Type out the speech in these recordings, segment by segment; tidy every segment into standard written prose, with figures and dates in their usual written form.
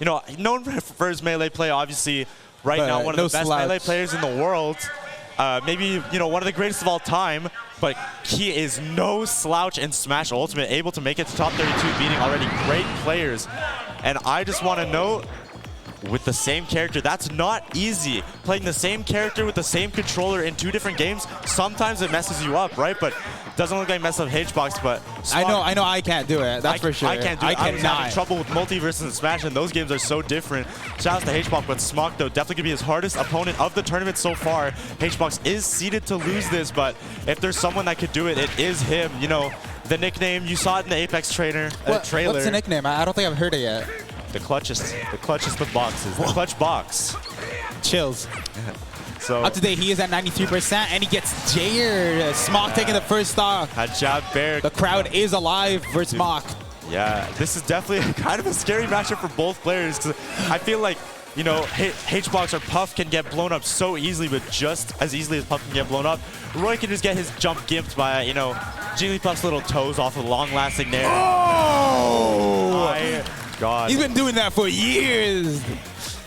you know, known for his melee play, obviously, right now one of the best melee players in the world. Maybe, you know, one of the greatest of all time, but he is no slouch in Smash Ultimate, able to make it to top 32, beating already great players. And I just want to note, with the same character, that's not easy. Playing the same character with the same controller in 2 different games, sometimes it messes you up, right? But doesn't look like mess up HBox, but Smokk, I know I can't do it. That's for sure. I can't do it. I was having trouble with Multiverse and Smash, and those games are so different. Shout out to HBox, but Smokk, though, definitely gonna be his hardest opponent of the tournament so far. HBox is seeded to lose this, but if there's someone that could do it, it is him. You know, the nickname, you saw it in the Apex trailer. What's the nickname? I don't think I've heard it yet. The clutchest of boxes. The clutch box. Chills. So up to date, he is at 93%, and he gets jared. Smokk taking the first stock. A jab bear. The crowd is alive for Smokk. Yeah, this is definitely kind of a scary matchup for both players, because I feel like, you know, HBox or Puff can get blown up so easily, but just as easily as Puff can get blown up, Roy can just get his jump gimped by, you know, Jigglypuff's little toes off a long-lasting nair. Oh! My God. He's been doing that for years.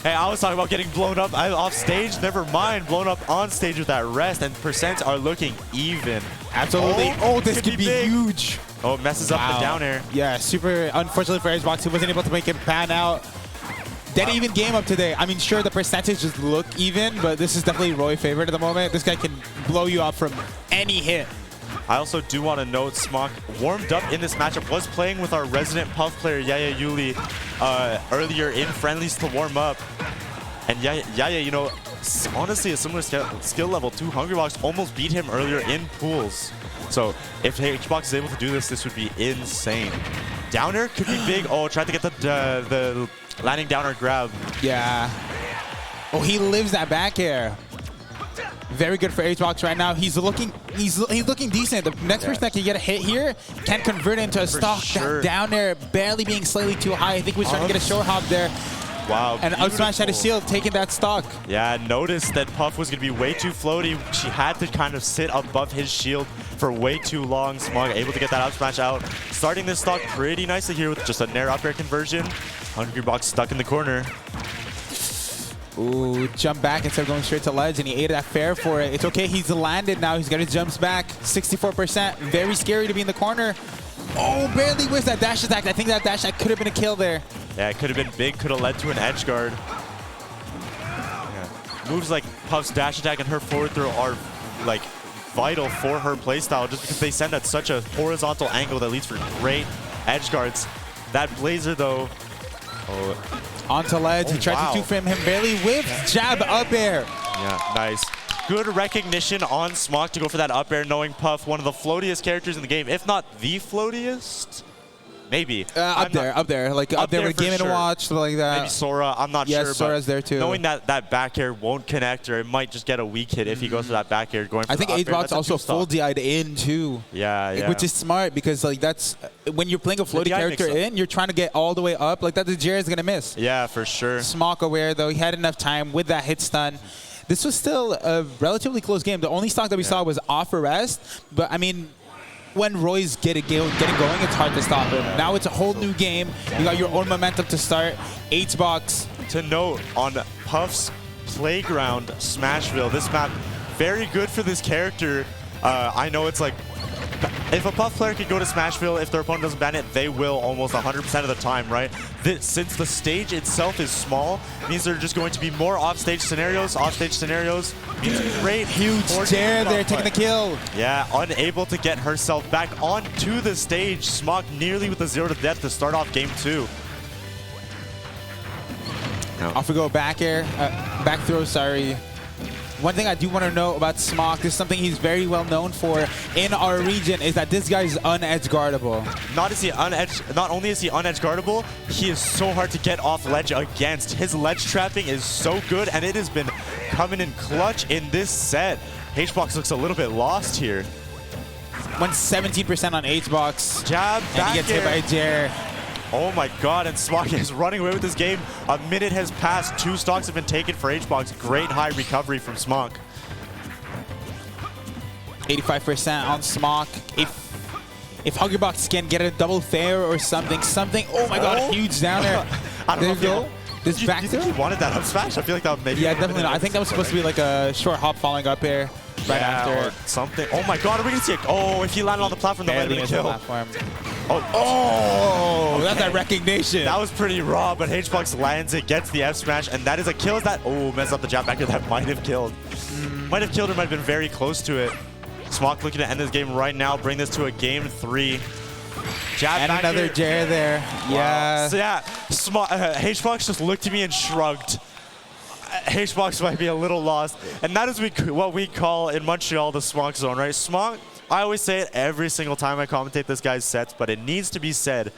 Hey, I was talking about getting blown up off stage. Never mind, blown up on stage with that rest, and percents are looking even. Absolutely. Oh, this could be huge. Oh, it messes up the down air. Yeah, super unfortunately for HBox, he wasn't able to make it pan out. Dead even game up today. I mean, sure, the percentages look even, but this is definitely Roy favorite at the moment. This guy can blow you up from any hit. I also do want to note Smokk warmed up in this matchup, was playing with our resident Puff player, Yaya Yuli, earlier in friendlies to warm up. And Yaya, you know, honestly a similar skill level to Hungrybox, almost beat him earlier in pools. So if HBox is able to do this, this would be insane. Downer could be big. Oh, tried to get the landing downer grab. Yeah. Oh, he lives that back air. Very good for HBox right now. He's looking decent. The next person that can get a hit here can convert it into a stock. Sure. Down there, barely being slightly too high. I think we're trying to get a short hop there. Wow. And up smash had a shield, taking that stock. Yeah, noticed that Puff was going to be way too floaty. She had to kind of sit above his shield for way too long. Smokk able to get that up smash out. Starting this stock pretty nicely here with just a nair up air conversion. Hungrybox stuck in the corner. Ooh, jump back instead of going straight to ledge, and he ate that fair for it. It's okay, he's landed now. He's got his jumps back, 64%. Very scary to be in the corner. Oh, barely whiffs that dash attack. I think that dash attack could have been a kill there. Yeah, it could have been big, could have led to an edge guard. Yeah. Moves like Puff's dash attack and her forward throw are like vital for her playstyle, just because they send at such a horizontal angle that leads for great edge guards. That Blazer though, onto ledge, he tried to two-frame him, barely whiffs, jab up air. Yeah, nice. Good recognition on Smokk to go for that up air, knowing Puff, one of the floatiest characters in the game, if not the floatiest. Maybe. Up there, like up there with Game & Watch, something like that. Maybe Sora, I'm not sure. Yes, Sora's there too. Knowing that that back air won't connect, or it might just get a weak hit if he goes for that back air. Going for I think HBox also full DI'd in too. Yeah, yeah. Which is smart, because like that's when you're playing a floaty character in, you're trying to get all the way up. Like that, the Jared's gonna miss. Yeah, for sure. Smokk aware though, he had enough time with that hit stun. This was still a relatively close game. The only stock that we saw was off arrest, but I mean, when Roy's getting going, it's hard to stop him. Now it's a whole new game. You got your own momentum to start. HBox. To note, on Puff's Playground Smashville, this map, very good for this character. I know it's like, if a Puff player can go to Smashville, if their opponent doesn't ban it, they will almost 100% of the time, right? Since the stage itself is small, means there are just going to be more offstage scenarios. Offstage scenarios means great. Huge Jared there, taking the kill. Yeah, unable to get herself back onto the stage. Smokk nearly with a 0 to death to start off game 2. No. Off we go, back air, back throw, sorry. One thing I do want to know about Smokk, this is something he's very well known for in our region, is that this guy is unedge guardable. Not only is he unedge guardable, he is so hard to get off ledge against. His ledge trapping is so good, and it has been coming in clutch in this set. HBox looks a little bit lost here. 117% on HBox. Jab, and back he gets hit by Jer. Oh my God, and Smokk is running away with this game. A minute has passed. 2 stocks have been taken for HBox. Great high recovery from Smokk. 85% on Smokk. If Hungrybox can get a double fair or something. Oh my God, huge down there. I don't know This back you think he wanted that up smash? I feel like that would maybe. Yeah, definitely not. I think that was supposed to be like a short hop following up air right after. Or something. Oh my god, are we going to see it? Oh, if he landed on the platform, that might have been a kill. Oh, that's that recognition. That was pretty raw, but Hbox lands it, gets the F smash, and that is a kill. That messed up the jab back there. That might have killed. Might have killed or might have been very close to it. Smokk looking to end this game right now, bring this to a game 3. Jab and another Jer there. Wow. Yeah. So yeah, Hbox just looked at me and shrugged. Hbox might be a little lost. And that is what we call in Montreal the Smokk zone, right? Smokk, I always say it every single time I commentate this guy's sets, but it needs to be said.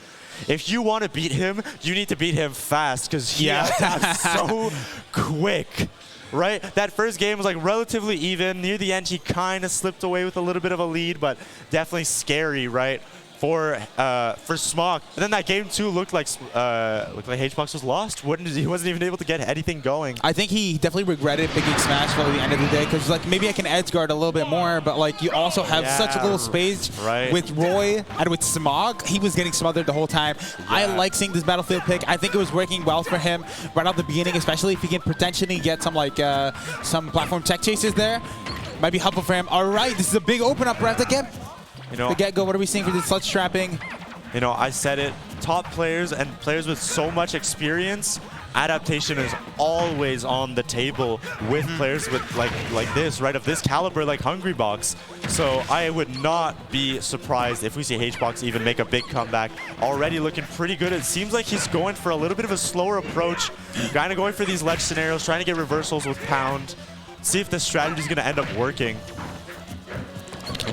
If you want to beat him, you need to beat him fast because he attacks so quick. Right? That first game was like relatively even. Near the end, he kind of slipped away with a little bit of a lead, but definitely scary, right? For Smokk. And then that game 2 looked like Hbox was lost. He wasn't even able to get anything going. I think he definitely regretted picking Smash for the end of the day because like maybe I can edge guard a little bit more, but like you also have such a little space with Roy and with Smokk. He was getting smothered the whole time. I like seeing this Battlefield pick. I think it was working well for him right out the beginning, especially if he can potentially get some like some platform tech chases there. Might be helpful for him. All right, this is a big open up right again. The get-go, what are we seeing for this sledge trapping? You know, I said it, top players and players with so much experience, adaptation is always on the table with players with like this, right, of this caliber, like Hungrybox. So I would not be surprised if we see Hbox even make a big comeback. Already looking pretty good. It seems like he's going for a little bit of a slower approach, kind of going for these ledge scenarios, trying to get reversals with Pound, see if the strategy is going to end up working.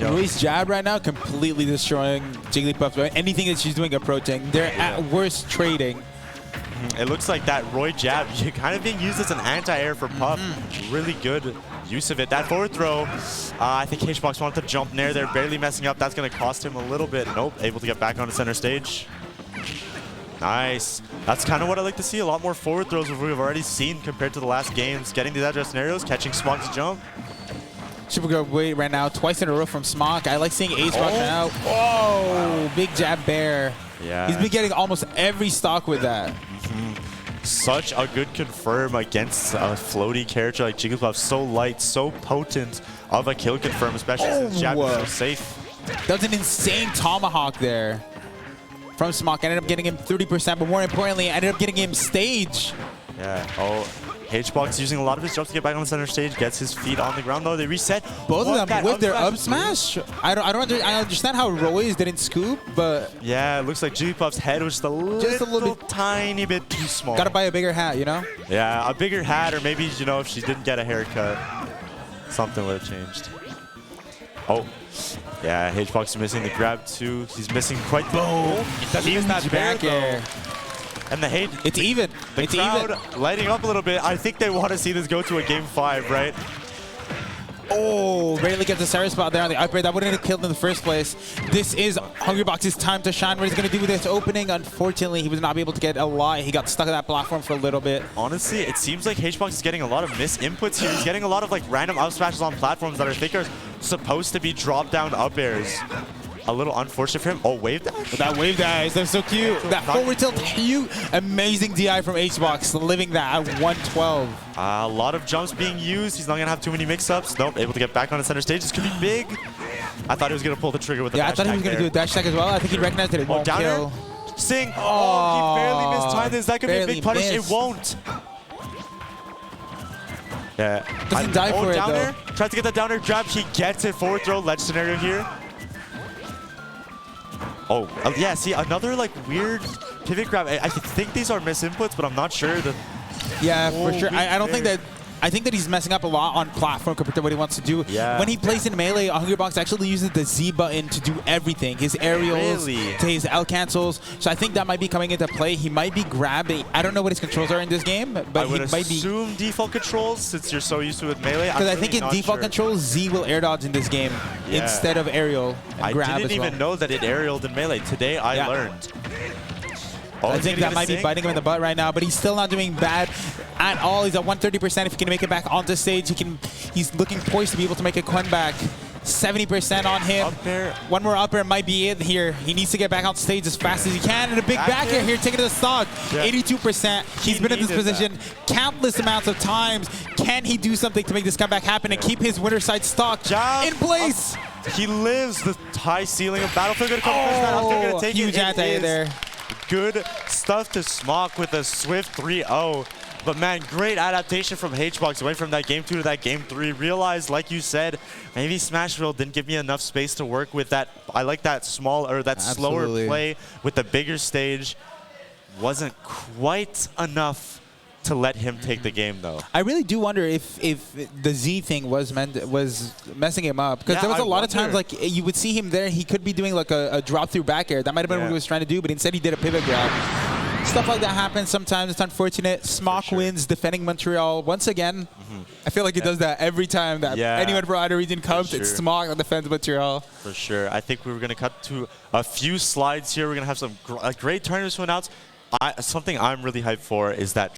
Roy's jab right now completely destroying Jigglypuff. Anything that she's doing approaching, they're at worst trading. It looks like that Roy jab kind of being used as an anti-air for Puff. Really good use of it. That forward throw, I think Hbox wanted to jump nair there, barely messing up. That's going to cost him a little bit. Nope, able to get back on the center stage. Nice. That's kind of what I like to see. A lot more forward throws we've already seen compared to the last games. Getting these address scenarios, catching Smokk's jump. Super good weight right now, twice in a row from Smokk. I like seeing Ace Rock right now. Whoa, big jab bear. Yeah. He's been getting almost every stock with that. Such a good confirm against a floaty character like Jigglypuff. So light, so potent of a kill confirm, especially since jab is so safe. That was an insane tomahawk there from Smokk. Ended up getting him 30%, but more importantly, ended up getting him stage. Yeah. Hbox using a lot of his jumps to get back on the center stage, gets his feet on the ground though. They reset. Both of them with their up smash. I understand how Roy's didn't scoop, but yeah, it looks like Jigglypuff's head was just a little tiny bit too small. Gotta buy a bigger hat, you know? Yeah, a bigger hat, or maybe if she didn't get a haircut, something would have changed. Yeah, Hbox is missing the grab too. He's missing quite the He doesn't miss that back air. And the hate, it's even. The crowd lighting up a little bit. I think they want to see this go to a game 5, right? Oh, rarely gets a Sarah spot there on the upgrade. That wouldn't have killed in the first place. This is Hungrybox's time to shine. What he's going to do with this opening. Unfortunately, he was not able to get a lot. He got stuck on that platform for a little bit. Honestly, it seems like Hbox is getting a lot of misinputs here. He's getting a lot of like random up smashes on platforms that I think are supposed to be drop down up airs. A little unfortunate for him. Oh, wave dash? That wave dash, that's so cute. That forward tilt, cute. Amazing DI from Hbox, living that at 112. A lot of jumps being used. He's not going to have too many mix-ups. Nope, able to get back on the center stage. This could be big. I thought he was going to pull the trigger with the dash. I thought he was going to do a dash tag as well. I think he recognized that it won't kill. Sing. Oh, he barely missed time. That could be a big punish. It won't. Yeah. Doesn't die for it, though. Tries to get that downer grab. He gets it. Forward throw, ledge scenario here. Yeah, see, another like weird pivot grab. I think these are misinputs, but I'm not sure. Yeah, for sure. I don't think that. I think that he's messing up a lot on platform compared to what he wants to do. Yeah. When he plays in melee, Hungrybox actually uses the Z button to do everything. His aerials, to his L cancels. So I think that might be coming into play. He might be grabbing. I don't know what his controls are in this game, but he might be. I would assume default controls since you're so used to it with melee. Because I think in default controls, Z will air dodge in this game instead of aerial and grab as well. I didn't even know that it aerialed in melee. Today I learned. I think that might be biting him in the butt right now, but he's still not doing bad at all. He's at 130%. If he can make it back onto stage, he's looking poised to be able to make a comeback. 70% on him. Up air. One more up air might be it here. He needs to get back on stage as fast as he can. And a big back air here, taking to the stock. Yeah. 82%. He's been in this position countless amounts of times. Can he do something to make this comeback happen and keep his winner side stock in place? He lives the high ceiling of Battlefield. Gonna come first, man. I'm gonna take huge anti there. Good stuff to Smokk with a swift 3-0. But man, great adaptation from Hungrybox. Went from that game 2 to that game 3. Realized, like you said, maybe Smashville didn't give me enough space to work with that. I like that small or that slower play with the bigger stage. Wasn't quite enough to let him take the game, though. I really do wonder if the Z thing was messing him up, because there was a lot of times like you would see him there. He could be doing like a drop through back air. That might have been what he was trying to do, but instead he did a pivot grab. Stuff like that happens sometimes. It's unfortunate. Smokk wins, defending Montreal once again. I feel like he does that every time that anyone from either region comes. It's Smokk that defends Montreal. For sure. I think we were going to cut to a few slides here. We're going to have some great tournament winnouts. Something I'm really hyped for is that